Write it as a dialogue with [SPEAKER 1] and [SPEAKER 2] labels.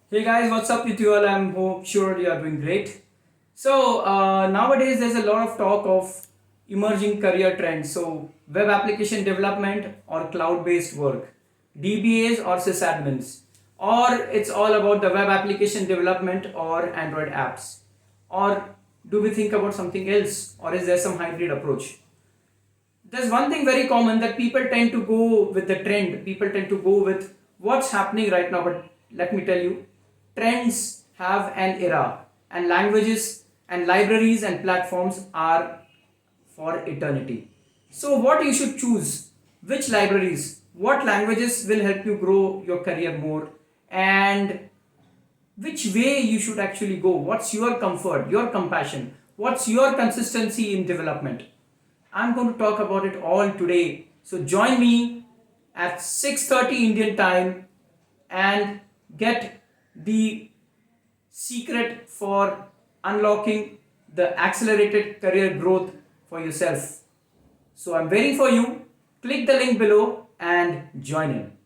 [SPEAKER 1] Hey guys, what's up with you all? I'm sure you are doing great. Nowadays there's a lot of talk of emerging career trends. So web application development or cloud-based work, DBAs or sysadmins, or it's all about the web application development or Android apps, or do we think about something else, or is there some hybrid approach? There's one thing very common that people tend to go with the trend. People tend to go with what's happening right now. But let me tell you, trends have an era, and languages and libraries and platforms are for eternity. So, what you should choose, which libraries, what languages will help you grow your career more, and which way you should actually go, what's your comfort, your compassion, what's your consistency in development. I'm going to talk about it all today. So join me at 6:30 Indian time and get the secret for unlocking the accelerated career growth for yourself. So I'm waiting for you. Click the link below and join in.